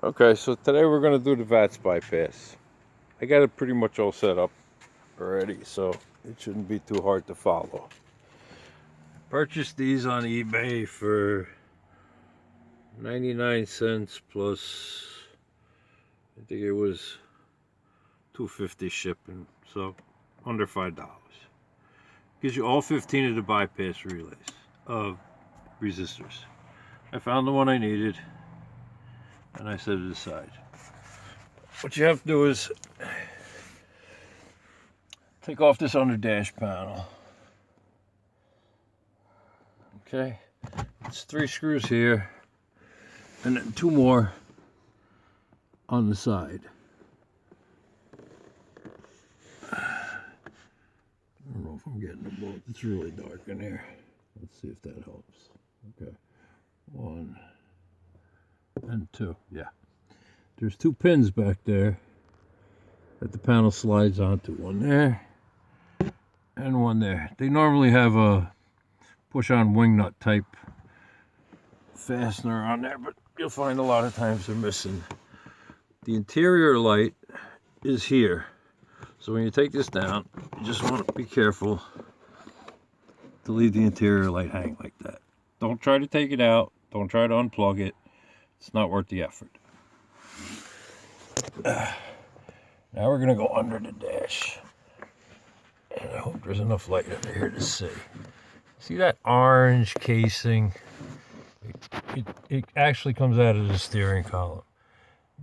Okay, so today we're going to do the VATs bypass. I got it pretty much all set up already, so it shouldn't be too hard to follow. Purchased these on eBay for 99 cents plus, I think it was $2.50 shipping, so under $5. Gives you all 15 of the bypass relays of resistors. I found the one I needed and I set it aside. What you have to do is take off this under dash panel. Okay, it's 3 screws here and then 2 more on the side. I don't know if I'm getting them both. It's really dark in here. Let's see if that helps. Okay, 1 and 2. Yeah, there's 2 pins back there that the panel slides onto. One there and one there. They normally have a push-on wing nut type fastener on there, but you'll find a lot of times they're missing. The interior light is here, so when you take this down, you just want to be careful to leave the interior light hang like that. Don't try to take it out. Don't try to unplug it. It's not worth the effort. Now we're going to go under the dash. And I hope there's enough light under here to see. See that orange casing? It actually comes out of the steering column.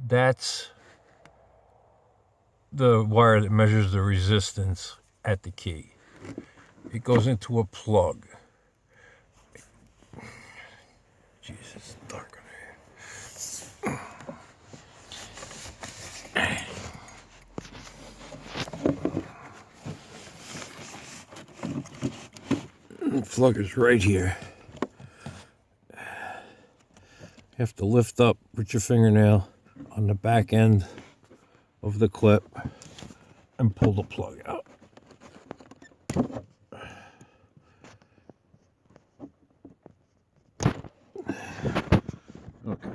That's the wire that measures the resistance at the key. It goes into a plug. Jesus, it's dark in here. The plug is right here. You have to lift up, put your fingernail on the back end of the clip and pull the plug out. Okay,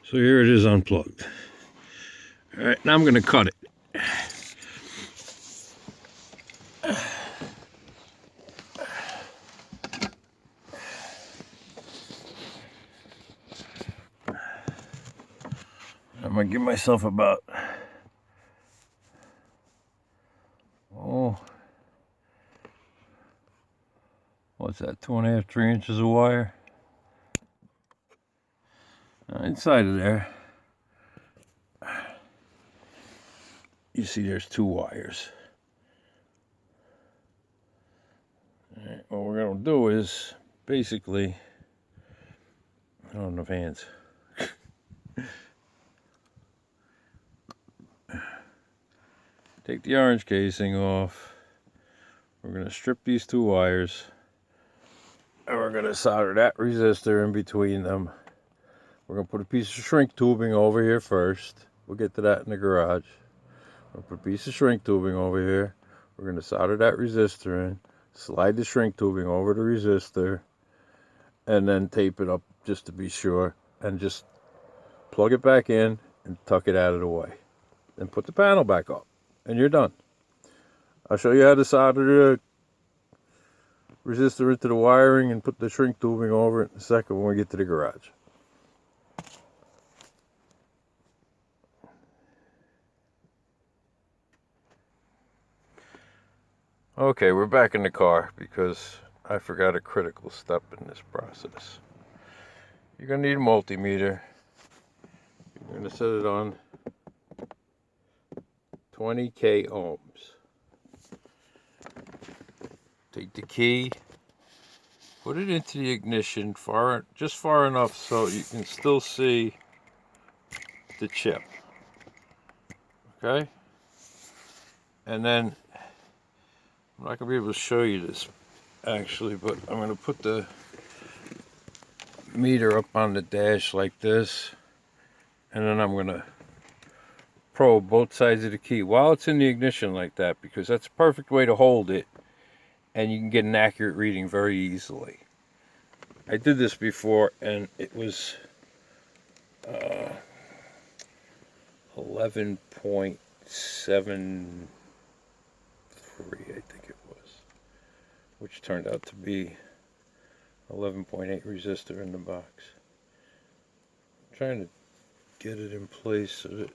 so here it is unplugged. All right, now I'm going to cut it. I'm going to give myself about, what's that, 2.5, 3 inches of wire? Inside of there, you see there's 2 wires. All right, what we're going to do is, basically, I don't have enough hands. Take the orange casing off. We're going to strip these 2 wires. And we're going to solder that resistor in between them. We're going to put a piece of shrink tubing over here first. We'll get to that in the garage. We'll put a piece of shrink tubing over here. We're going to solder that resistor in. Slide the shrink tubing over the resistor. And then tape it up just to be sure. And just plug it back in and tuck it out of the way. Then put the panel back up. And you're done. I'll show you how to solder the resistor into the wiring and put the shrink tubing over it in a second when we get to the garage. Okay, we're back in the car because I forgot a critical step in this process. You're going to need a multimeter. You're going to set it on 20k ohms. Take the key, put it into the ignition just far enough so you can still see the chip. Okay? And then, I'm not going to be able to show you this actually, but I'm going to put the meter up on the dash like this, and then I'm going to probe both sides of the key while it's in the ignition like that, because that's a perfect way to hold it and you can get an accurate reading very easily. I did this before and it was 11.73, I think it was, which turned out to be 11.8 resistor in the box. I'm trying to get it in place so that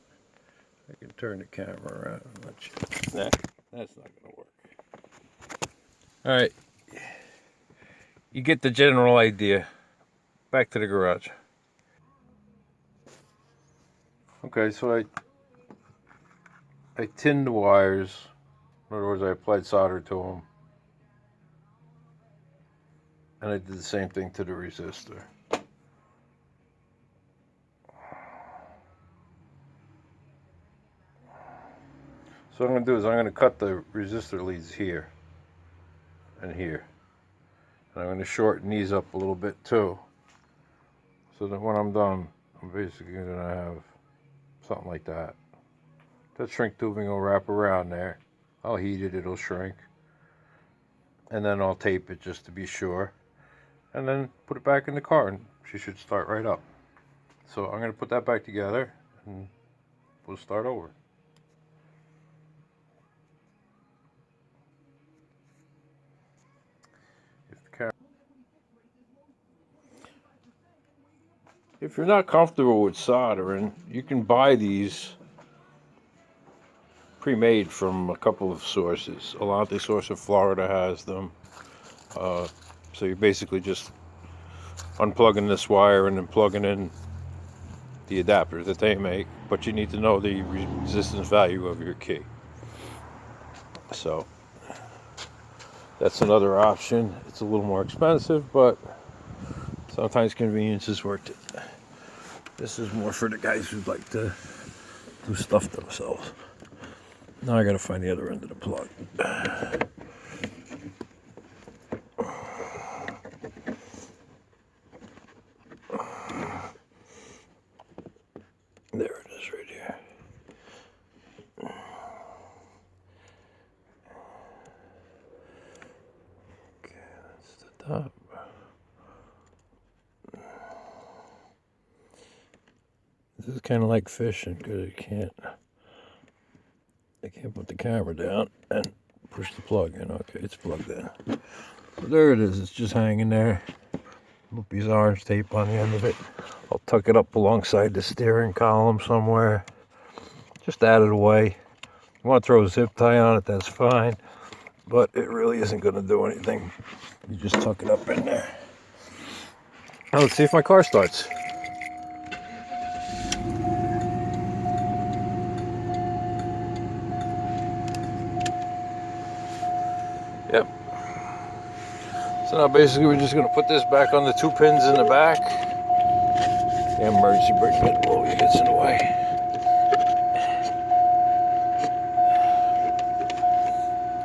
I can turn the camera around and let you. Nah, that's not going to work. All right, you get the general idea. Back to the garage. Okay, so I tinned the wires. In other words, I applied solder to them. And I did the same thing to the resistor. So what I'm going to do is I'm going to cut the resistor leads here and here. And I'm going to shorten these up a little bit too. So that when I'm done, I'm basically going to have something like that. That shrink tubing will wrap around there. I'll heat it, it'll shrink. And then I'll tape it just to be sure. And then put it back in the car and she should start right up. So I'm going to put that back together and we'll start over. If you're not comfortable with soldering, you can buy these pre-made from a couple of sources. Allante source of Florida has them. So you're basically just unplugging this wire and then plugging in the adapter that they make, but you need to know the resistance value of your key. So that's another option. It's a little more expensive, but sometimes convenience is worth it. This is more for the guys who like to do stuff themselves. Now I gotta find the other end of the plug. There it is right here. Okay, that's the top. This is kind of like fishing because I can't put the camera down and push the plug in. Okay, it's plugged in. So there it is. It's just hanging there. Put piece of orange tape on the end of it. I'll tuck it up alongside the steering column somewhere. Just add it away. You want to throw a zip tie on it, that's fine. But it really isn't going to do anything. You just tuck it up in there. Now let's see if my car starts. Yep. So now basically we're just going to put this back on the 2 pins in the back. The emergency brake pin always gets in the way.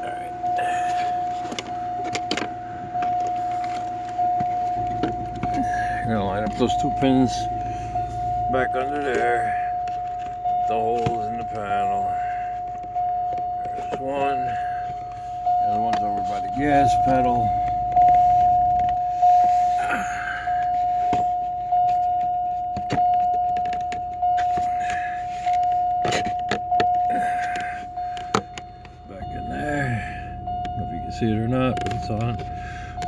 Alright. I'm going to line up those 2 pins back under there. The holes in the panel. There's one. The other one's over by the gas pedal. Back in there. I don't know if you can see it or not, but it's on.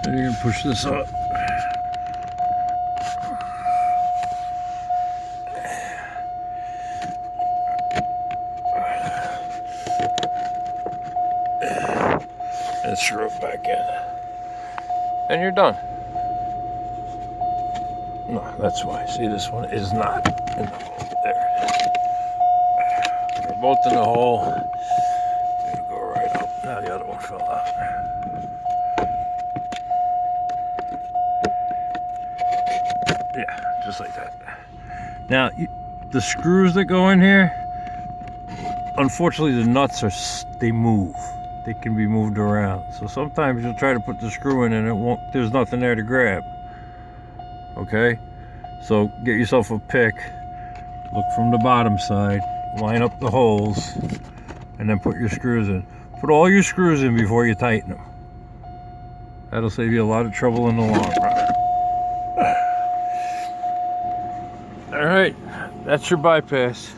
Then you're going to push this up. And screw it back in. And you're done. No, that's why. See, this one is not in the hole. There it is. They're both in the hole. It'll go right up. Now the other one fell out. Yeah, just like that. Now, the screws that go in here, unfortunately the nuts they move. They can be moved around. So sometimes you'll try to put the screw in and there's nothing there to grab. Okay? So get yourself a pick, look from the bottom side, line up the holes, and then put your screws in. Put all your screws in before you tighten them. That'll save you a lot of trouble in the long run. All right, that's your bypass.